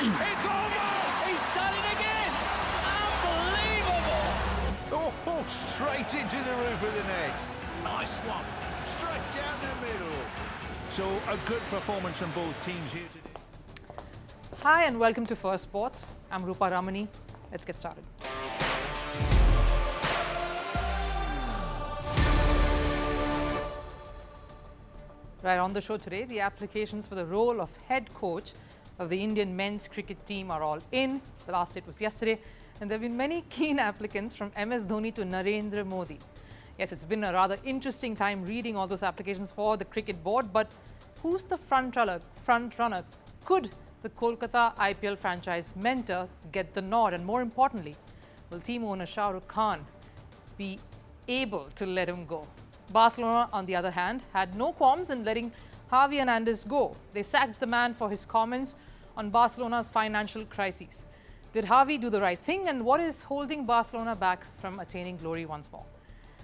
It's over! He's done it again! Unbelievable! Oh, straight into the roof of the net. Nice one. Straight down the middle. So a good performance from both teams here today. Hi and welcome to Firstpost. I'm Rupha Ramani. Let's get started. Right, on the show today, the applications for the role of head coach of the Indian men's cricket team are all in. The last date was yesterday, and there have been many keen applicants from MS Dhoni to Narendra Modi. Yes, it's been a rather interesting time reading all those applications for the cricket board, but who's the front runner? Could the Kolkata IPL franchise mentor get the nod? And more importantly, will team owner Shah Rukh Khan be able to let him go? Barcelona, on the other hand, had no qualms in letting Xavi Hernndez go. They sacked the man for his comments on Barcelona's financial crises. Did Xavi do the right thing, and what is holding Barcelona back from attaining glory once more?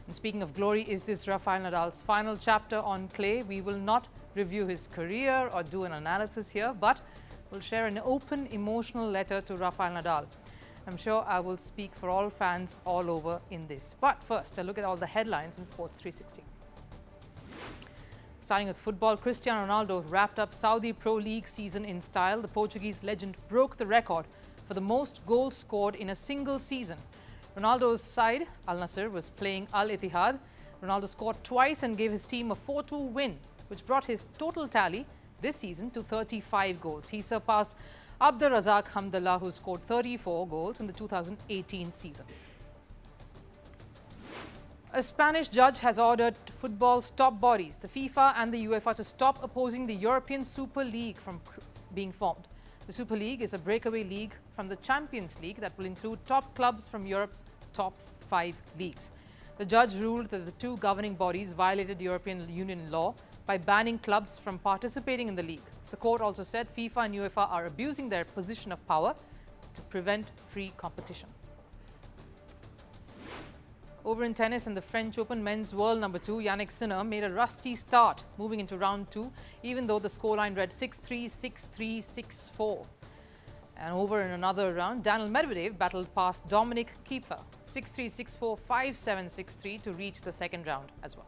And speaking of glory, is this Rafael Nadal's final chapter on clay? We will not review his career or do an analysis here, but we'll share an open, emotional letter to Rafael Nadal. I'm sure I will speak for all fans all over in this. But first, a look at all the headlines in Sports 360. Starting with football, Cristiano Ronaldo wrapped up Saudi Pro League season in style. The Portuguese legend broke the record for the most goals scored in a single season. Ronaldo's side, Al Nassr, was playing Al Ittihad. Ronaldo scored twice and gave his team a 4-2 win, which brought his total tally this season to 35 goals. He surpassed Abdurrazak Hamdallah, who scored 34 goals in the 2018 season. A Spanish judge has ordered football's top bodies, the FIFA and the UEFA, to stop opposing the European Super League from being formed. The Super League is a breakaway league from the Champions League that will include top clubs from Europe's top 5 leagues. The judge ruled that the two governing bodies violated European Union law by banning clubs from participating in the league. The court also said FIFA and UEFA are abusing their position of power to prevent free competition. Over in tennis, in the French Open men's world number 2, Yannick Sinner made a rusty start moving into round 2, even though the scoreline read 6-3, 6-3, 6-4. And over in another round, Daniil Medvedev battled past Dominik Kiefer 6-3, 6-4, 5-7, 6-3 to reach the second round as well.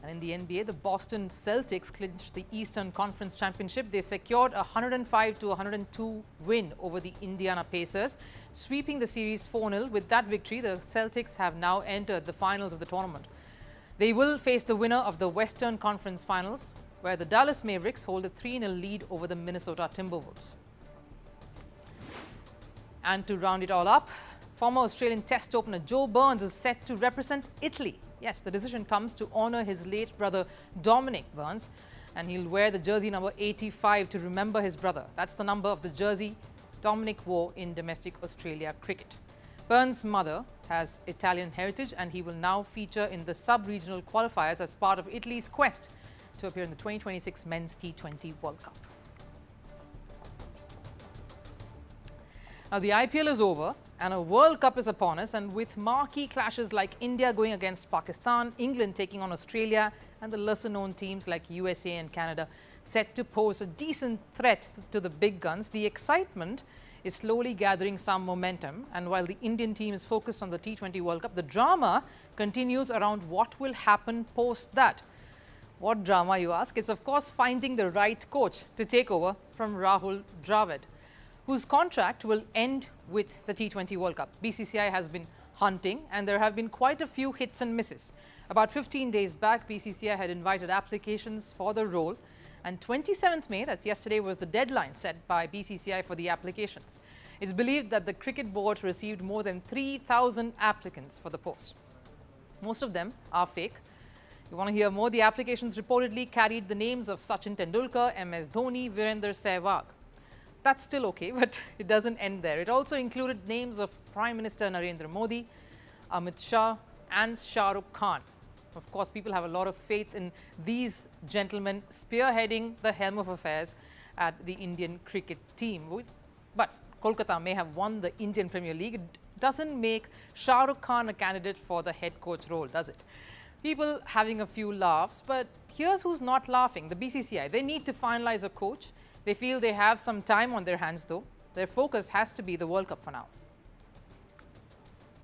And in the NBA, the Boston Celtics clinched the Eastern Conference Championship. They secured a 105-102 win over the Indiana Pacers, sweeping the series 4-0. With that victory, the Celtics have now entered the finals of the tournament. They will face the winner of the Western Conference Finals, where the Dallas Mavericks hold a 3-0 lead over the Minnesota Timberwolves. And to round it all up, former Australian Test opener Joe Burns is set to represent Italy. Yes, the decision comes to honour his late brother Dominic Burns, and he'll wear the jersey number 85 to remember his brother. That's the number of the jersey Dominic wore in domestic Australia cricket. Burns' mother has Italian heritage, and he will now feature in the sub-regional qualifiers as part of Italy's quest to appear in the 2026 Men's T20 World Cup. Now, the IPL is over and a World Cup is upon us, and with marquee clashes like India going against Pakistan, England taking on Australia, and the lesser-known teams like USA and Canada set to pose a decent threat to the big guns, the excitement is slowly gathering some momentum. And while the Indian team is focused on the T20 World Cup, the drama continues around what will happen post that. What drama, you ask? It's of course finding the right coach to take over from Rahul Dravid, whose contract will end with the T20 World Cup. BCCI has been hunting, and there have been quite a few hits and misses. About 15 days back, BCCI had invited applications for the role, and 27th May, that's yesterday, was the deadline set by BCCI for the applications. It's believed that the cricket board received more than 3,000 applicants for the post. Most of them are fake. You want to hear more? The applications reportedly carried the names of Sachin Tendulkar, MS Dhoni, Virender Sehwag. That's still okay, but it doesn't end there. It also included names of Prime Minister Narendra Modi, Amit Shah, and Shah Rukh Khan. Of course, people have a lot of faith in these gentlemen spearheading the helm of affairs at the Indian cricket team. But Kolkata may have won the Indian Premier League. It doesn't make Shah Rukh Khan a candidate for the head coach role, does it? People having a few laughs, but here's who's not laughing. The BCCI, they need to finalize a coach They feel they have some time on their hands though. Their focus has to be the World Cup for now.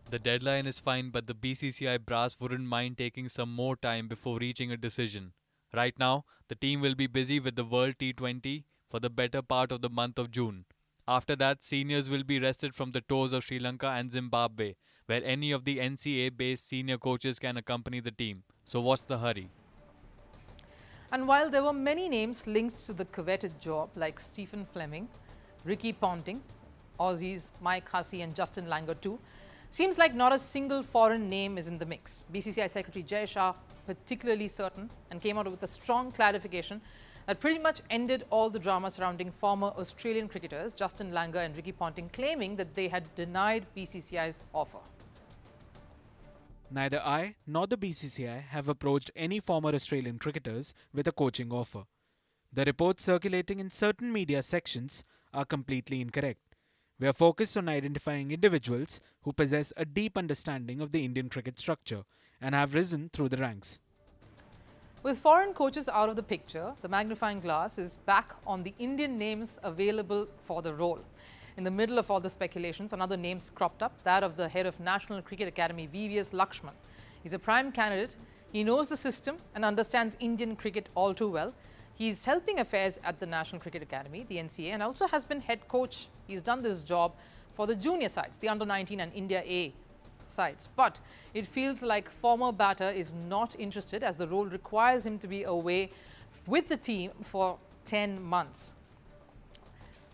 The deadline is fine, but the BCCI brass wouldn't mind taking some more time before reaching a decision. Right now, the team will be busy with the World T20 for the better part of the month of June. After that, seniors will be rested from the tours of Sri Lanka and Zimbabwe, where any of the NCA-based senior coaches can accompany the team. So what's the hurry? And while there were many names linked to the coveted job like Stephen Fleming, Ricky Ponting, Aussies Mike Hussey and Justin Langer too, seems like not a single foreign name is in the mix. BCCI Secretary Jay Shah particularly certain and came out with a strong clarification that pretty much ended all the drama surrounding former Australian cricketers Justin Langer and Ricky Ponting, claiming that they had denied BCCI's offer. Neither I nor the BCCI have approached any former Australian cricketers with a coaching offer. The reports circulating in certain media sections are completely incorrect. We are focused on identifying individuals who possess a deep understanding of the Indian cricket structure and have risen through the ranks. With foreign coaches out of the picture, the magnifying glass is back on the Indian names available for the role. In the middle of all the speculations, another name's cropped up, that of the head of National Cricket Academy, VVS Lakshman. He's a prime candidate. He knows the system and understands Indian cricket all too well. He's helping affairs at the National Cricket Academy, the NCA, and also has been head coach. He's done this job for the junior sides, the under-19 and India A sides. But it feels like former batter is not interested as the role requires him to be away with the team for 10 months.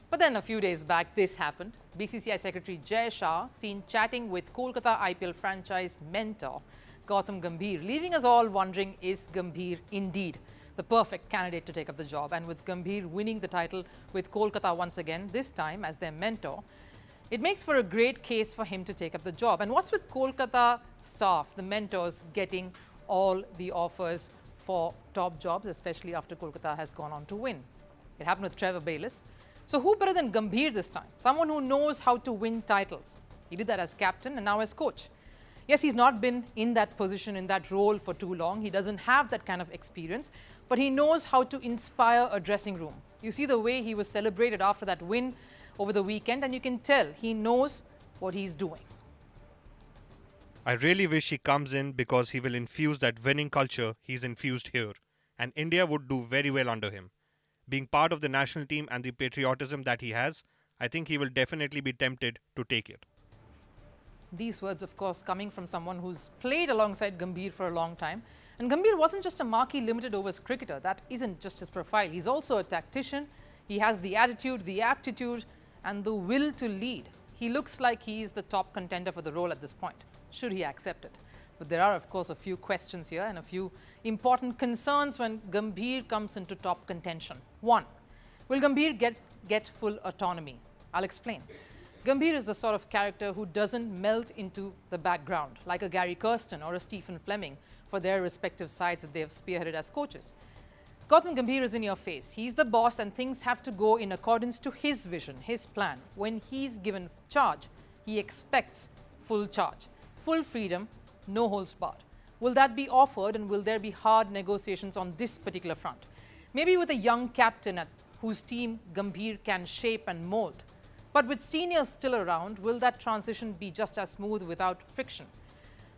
But then a few days back, this happened. BCCI Secretary Jay Shah seen chatting with Kolkata IPL franchise mentor Gautam Gambhir, leaving us all wondering, is Gambhir indeed the perfect candidate to take up the job? And with Gambhir winning the title with Kolkata once again, this time as their mentor, it makes for a great case for him to take up the job. And what's with Kolkata staff, the mentors, getting all the offers for top jobs, especially after Kolkata has gone on to win? It happened with Trevor Bayliss. So who better than Gambhir this time? Someone who knows how to win titles. He did that as captain and now as coach. Yes, he's not been in that position, in that role for too long. He doesn't have that kind of experience, but he knows how to inspire a dressing room. You see the way he was celebrated after that win over the weekend, and you can tell he knows what he's doing. I really wish he comes in because he will infuse that winning culture he's infused here, and India would do very well under him. Being part of the national team and the patriotism that he has, I think he will definitely be tempted to take it. These words, of course, coming from someone who's played alongside Gambhir for a long time. And Gambhir wasn't just a marquee limited overs cricketer. That isn't just his profile. He's also a tactician. He has the attitude, the aptitude, and the will to lead. He looks like he's the top contender for the role at this point, should he accept it. But there are, of course, a few questions here and a few important concerns when Gambhir comes into top contention. One, will Gambhir get full autonomy? I'll explain. Gambhir is the sort of character who doesn't melt into the background like a Gary Kirsten or a Stephen Fleming for their respective sides that they have spearheaded as coaches. Gautam Gambhir is in your face. He's the boss and things have to go in accordance to his vision, his plan. When he's given charge, he expects full charge, full freedom, no holds barred. Will that be offered and will there be hard negotiations on this particular front? Maybe with a young captain whose team Gambhir can shape and mold. But with seniors still around, will that transition be just as smooth without friction?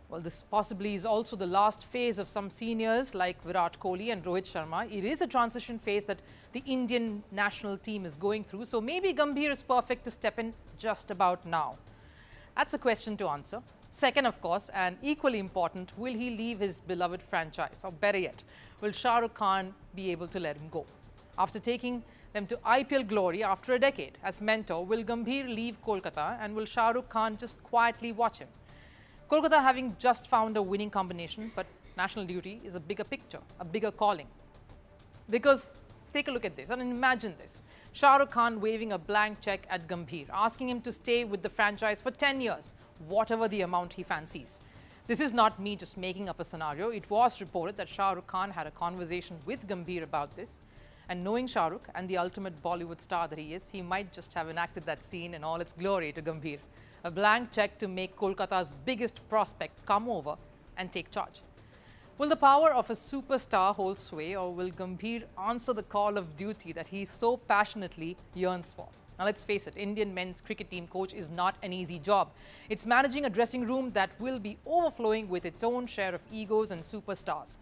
Well, this possibly is also the last phase of some seniors like Virat Kohli and Rohit Sharma. It is a transition phase that the Indian national team is going through. So maybe Gambhir is perfect to step in just about now. That's a question to answer. Second, of course, and equally important, will he leave his beloved franchise? Or better yet, will Shah Rukh Khan be able to let him go? After taking them to IPL glory after a decade as mentor, will Gambhir leave Kolkata and will Shah Rukh Khan just quietly watch him? Kolkata having just found a winning combination, but national duty is a bigger picture, a bigger calling. Because take a look at this and imagine this. Shah Rukh Khan waving a blank check at Gambhir, asking him to stay with the franchise for 10 years, whatever the amount he fancies. This is not me just making up a scenario. It was reported that Shah Rukh Khan had a conversation with Gambhir about this. And knowing Shah Rukh and the ultimate Bollywood star that he is, he might just have enacted that scene in all its glory to Gambhir. A blank check to make Kolkata's biggest prospect come over and take charge. Will the power of a superstar hold sway, or will Gambhir answer the call of duty that he so passionately yearns for? Now let's face it, Indian men's cricket team coach is not an easy job. It's managing a dressing room that will be overflowing with its own share of egos and superstars.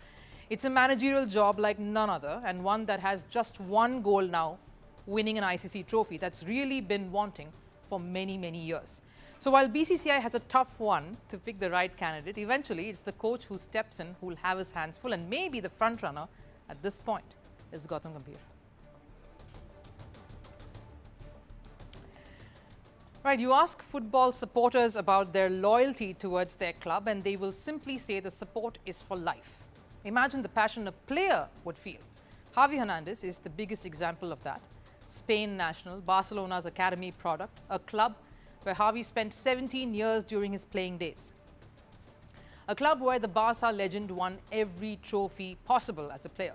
It's a managerial job like none other, and one that has just one goal now: winning an ICC trophy that's really been wanting for many, many years. So while BCCI has a tough one to pick the right candidate, eventually it's the coach who steps in who will have his hands full, and maybe the front runner at this point is Gautam Gambhir. Right, you ask football supporters about their loyalty towards their club and they will simply say the support is for life. Imagine the passion a player would feel. Xavi Hernndez is the biggest example of that. Spain national, Barcelona's academy product, a club where Xavi spent 17 years during his playing days. A club where the Barca legend won every trophy possible as a player.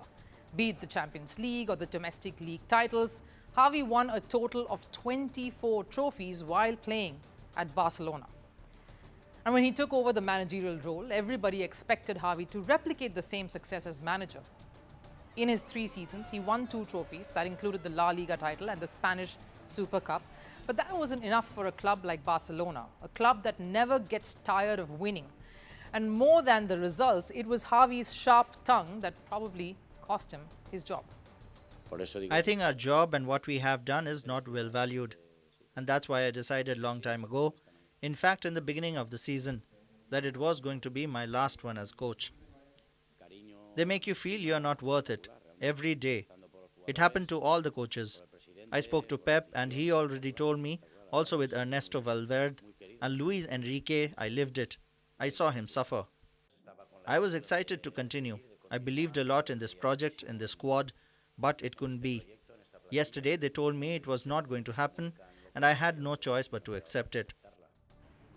Be it the Champions League or the domestic league titles, Xavi won a total of 24 trophies while playing at Barcelona. And when he took over the managerial role, everybody expected Xavi to replicate the same success as manager. In his 3 seasons, he won 2 trophies that included the La Liga title and the Spanish Super Cup. But that wasn't enough for a club like Barcelona, a club that never gets tired of winning. And more than the results, it was Xavi's sharp tongue that probably cost him his job. I think our job and what we have done is not well valued. And that's why I decided a long time ago, in fact in the beginning of the season, that it was going to be my last one as coach. They make you feel you are not worth it every day. It happened to all the coaches. I spoke to Pep and he already told me, also with Ernesto Valverde and Luis Enrique, I lived it. I saw him suffer. I was excited to continue. I believed a lot in this project, in this squad, but it couldn't be. Yesterday they told me it was not going to happen and I had no choice but to accept it.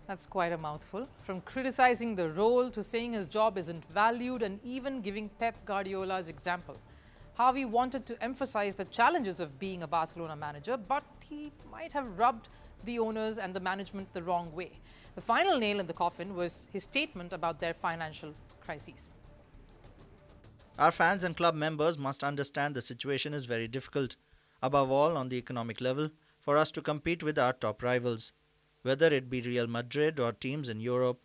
That's quite a mouthful. From criticizing the role to saying his job isn't valued and even giving Pep Guardiola's example. Xavi wanted to emphasize the challenges of being a Barcelona manager, but he might have rubbed the owners and the management the wrong way. The final nail in the coffin was his statement about their financial crises. Our fans and club members must understand the situation is very difficult, above all on the economic level, for us to compete with our top rivals. Whether it be Real Madrid or teams in Europe,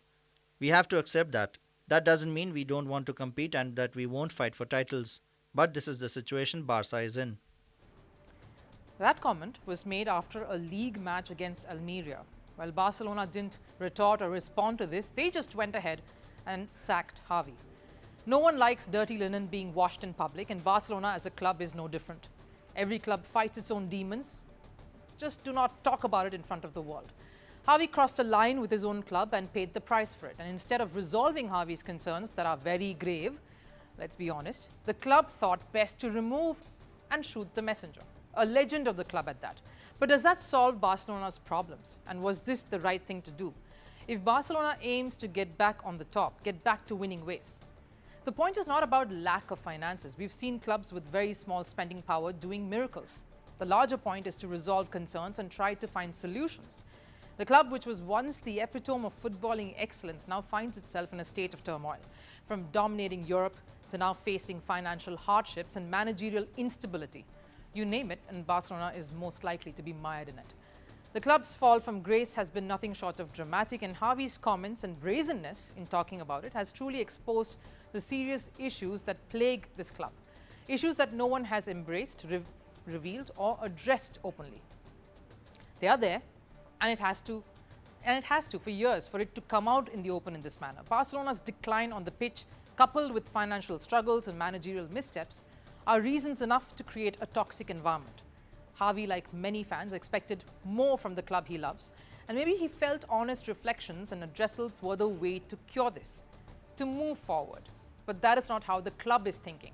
we have to accept that. That doesn't mean we don't want to compete and that we won't fight for titles. But this is the situation Barca is in. That comment was made after a league match against Almeria. While Barcelona didn't retort or respond to this, they just went ahead and sacked Xavi. No one likes dirty linen being washed in public, and Barcelona as a club is no different. Every club fights its own demons. Just do not talk about it in front of the world. Xavi crossed a line with his own club and paid the price for it. And instead of resolving Xavi's concerns that are very grave, let's be honest, the club thought best to remove and shoot the messenger. A legend of the club at that. But does that solve Barcelona's problems? And was this the right thing to do? If Barcelona aims to get back on the top, get back to winning ways, the point is not about lack of finances. We've seen clubs with very small spending power doing miracles. The larger point is to resolve concerns and try to find solutions. The club, which was once the epitome of footballing excellence, now finds itself in a state of turmoil. From dominating Europe to now facing financial hardships and managerial instability. You name it, and Barcelona is most likely to be mired in it. The club's fall from grace has been nothing short of dramatic, and Xavi's comments and brazenness in talking about it has truly exposed the serious issues that plague this club. Issues that no one has embraced, revealed, or addressed openly. They are there, and it has to for years for it to come out in the open in this manner. Barcelona's decline on the pitch, coupled with financial struggles and managerial missteps, are reasons enough to create a toxic environment. Xavi, like many fans, expected more from the club he loves, and maybe he felt honest reflections and addressals were the way to cure this, to move forward. But that is not how the club is thinking.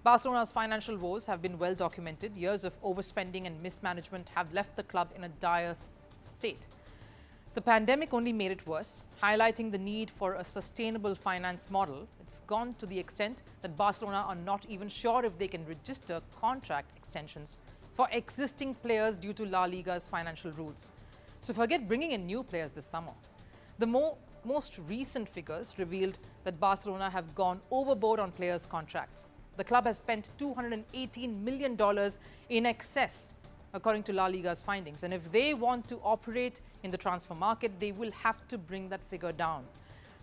Barcelona's financial woes have been well documented. Years of overspending and mismanagement have left the club in a dire state. The pandemic only made it worse, highlighting the need for a sustainable finance model. It's gone to the extent that Barcelona are not even sure if they can register contract extensions for existing players due to La Liga's financial rules. So forget bringing in new players this summer. The Most recent figures revealed that Barcelona have gone overboard on players' contracts. The club has spent $218 million in excess, according to La Liga's findings. And if they want to operate in the transfer market, they will have to bring that figure down.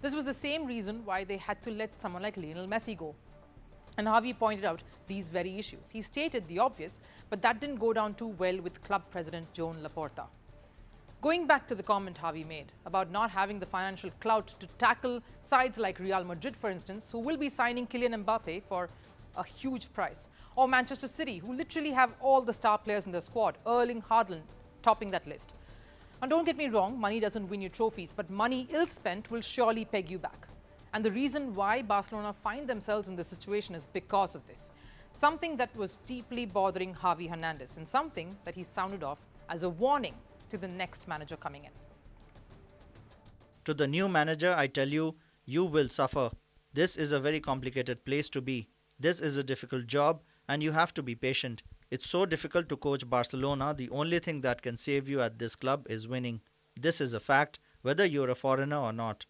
This was the same reason why they had to let someone like Lionel Messi go. And Xavi pointed out these very issues. He stated the obvious, but that didn't go down too well with club president Joan Laporta. Going back to the comment Xavi made about not having the financial clout to tackle sides like Real Madrid, for instance, who will be signing Kylian Mbappe for a huge price, or Manchester City, who literally have all the star players in their squad, Erling Haaland topping that list. And don't get me wrong, money doesn't win you trophies, but money ill spent will surely peg you back. And the reason why Barcelona find themselves in this situation is because of this. Something that was deeply bothering Xavi Hernndez, and something that he sounded off as a warning to the next manager coming in. To the new manager, I tell you, you will suffer. This is a very complicated place to be. This is a difficult job and you have to be patient. It's so difficult to coach Barcelona. The only thing that can save you at this club is winning. This is a fact, whether you're a foreigner or not.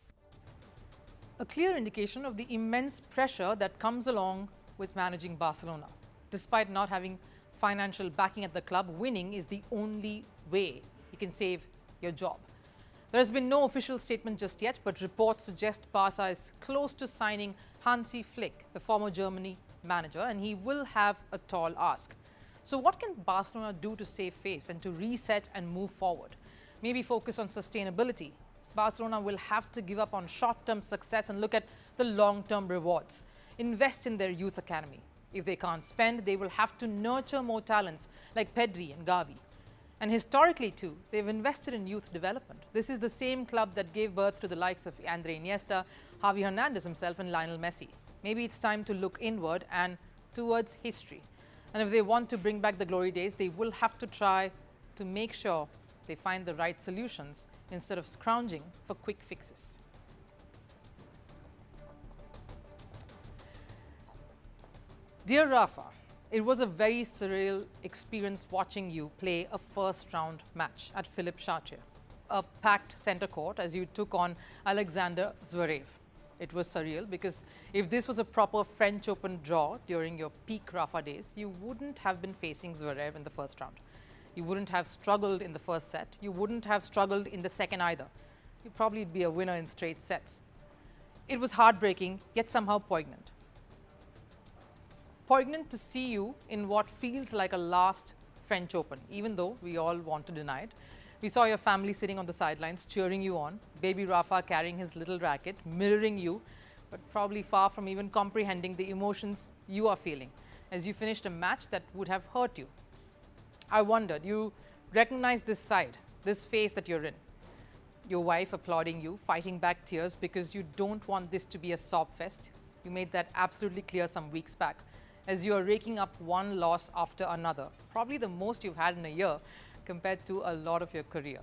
A clear indication of the immense pressure that comes along with managing Barcelona. Despite not having financial backing at the club, winning is the only way you can save your job. There has been no official statement just yet, but reports suggest Barca is close to signing Hansi Flick, the former Germany manager, and he will have a tall ask. So what can Barcelona do to save face and to reset and move forward? Maybe focus on sustainability. Barcelona will have to give up on short-term success and look at the long-term rewards. Invest in their youth academy. If they can't spend, they will have to nurture more talents like Pedri and Gavi. And historically too, they've invested in youth development. This is the same club that gave birth to the likes of Andre Iniesta, Xavi Hernndez himself and Lionel Messi. Maybe it's time to look inward and towards history. And if they want to bring back the glory days, they will have to try to make sure they find the right solutions instead of scrounging for quick fixes. Dear Rafa, it was a very surreal experience watching you play a first-round match at Philippe Chatrier, a packed centre court as you took on Alexander Zverev. It was surreal because if this was a proper French Open draw during your peak Rafa days, you wouldn't have been facing Zverev in the first round. You wouldn't have struggled in the first set. You wouldn't have struggled in the second either. You'd probably be a winner in straight sets. It was heartbreaking, yet somehow poignant. Poignant to see you in what feels like a last French Open, even though we all want to deny it. We saw your family sitting on the sidelines, cheering you on, baby Rafa carrying his little racket, mirroring you, but probably far from even comprehending the emotions you are feeling as you finished a match that would have hurt you. I wondered, you recognize this side, this phase that you're in. Your wife applauding you, fighting back tears because you don't want this to be a sob fest. You made that absolutely clear some weeks back as you are raking up one loss after another, probably the most you've had in a year compared to a lot of your career.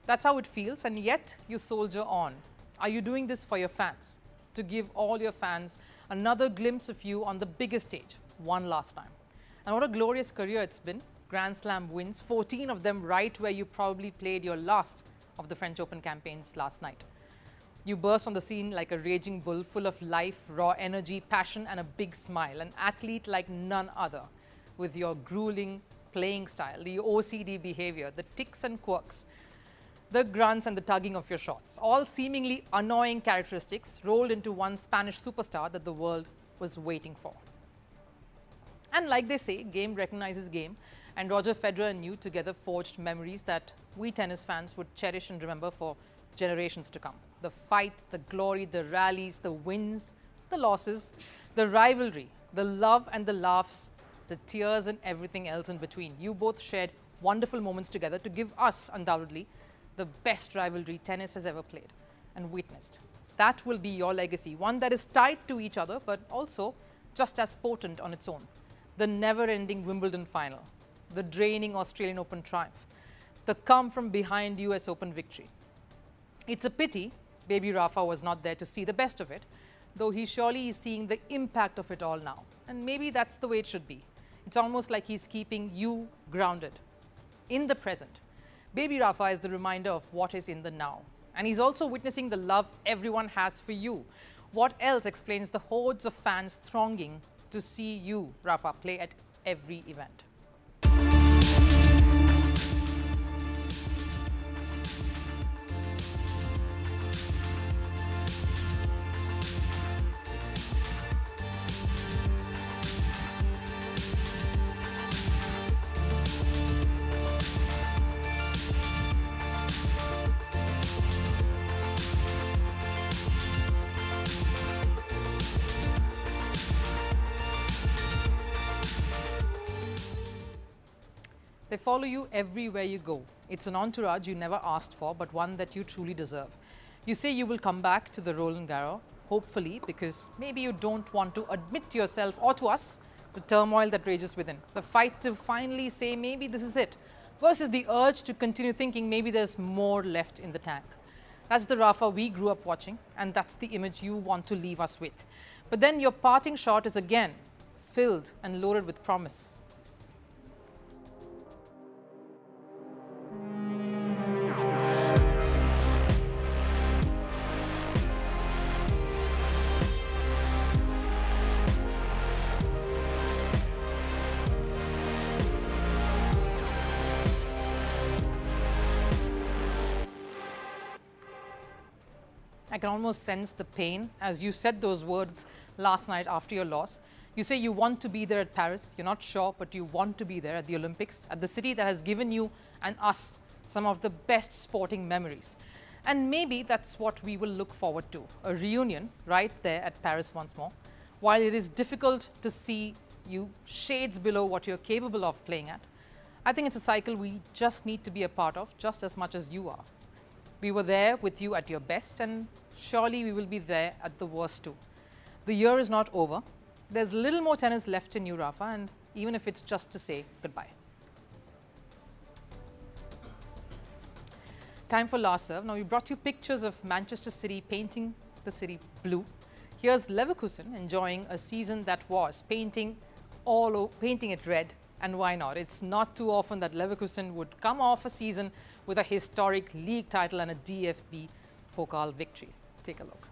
That's how it feels, and yet you soldier on. Are you doing this for your fans? To give all your fans another glimpse of you on the biggest stage, one last time. And what a glorious career it's been. Grand Slam wins, 14 of them right where you probably played your last of the French Open campaigns last night. You burst on the scene like a raging bull, full of life, raw energy, passion, and a big smile. An athlete like none other, with your grueling playing style, the OCD behavior, the tics and quirks, the grunts and the tugging of your shots, all seemingly annoying characteristics rolled into one Spanish superstar that the world was waiting for. And like they say, game recognizes game, and Roger Federer and you together forged memories that we tennis fans would cherish and remember for generations to come. The fight, the glory, the rallies, the wins, the losses, the rivalry, the love and the laughs, the tears and everything else in between. You both shared wonderful moments together to give us, undoubtedly, the best rivalry tennis has ever played and witnessed. That will be your legacy, one that is tied to each other, but also just as potent on its own. The never-ending Wimbledon final, the draining Australian Open triumph, the come-from-behind US Open victory. It's a pity baby Rafa was not there to see the best of it, though he surely is seeing the impact of it all now. And maybe that's the way it should be. It's almost like he's keeping you grounded in the present. Baby Rafa is the reminder of what is in the now. And he's also witnessing the love everyone has for you. What else explains the hordes of fans thronging to see you, Rafa, play at every event? They follow you everywhere you go. It's an entourage you never asked for, but one that you truly deserve. You say you will come back to the Roland Garros, hopefully, because maybe you don't want to admit to yourself or to us the turmoil that rages within. The fight to finally say maybe this is it, versus the urge to continue thinking maybe there's more left in the tank. That's the Rafa we grew up watching, and that's the image you want to leave us with. But then your parting shot is again filled and loaded with promise. I can almost sense the pain as you said those words last night after your loss. You say you want to be there at Paris. You're not sure, but you want to be there at the Olympics, at the city that has given you and us some of the best sporting memories. And maybe that's what we will look forward to, a reunion right there at Paris once more. While it is difficult to see you shades below what you're capable of playing at, I think it's a cycle we just need to be a part of just as much as you are. We were there with you at your best, and surely we will be there at the worst too. The year is not over. There's little more tennis left in you, Rafa, and even if it's just to say goodbye. Time for last serve. Now, we brought you pictures of Manchester City painting the city blue. Here's Leverkusen enjoying a season that was painting it red. And why not? It's not too often that Leverkusen would come off a season with a historic league title and a DFB Pokal victory. Take a look.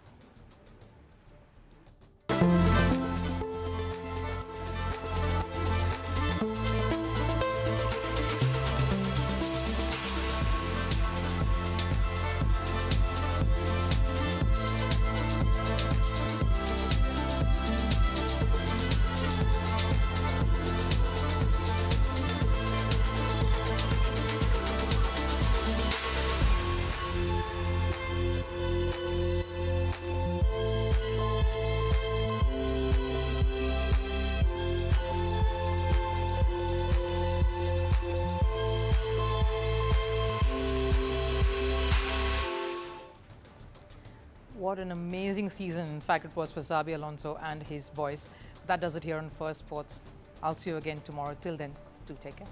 What an amazing season, in fact, it was for Xabi Alonso and his boys. That does it here on First Sports. I'll see you again tomorrow. Till then, do take care.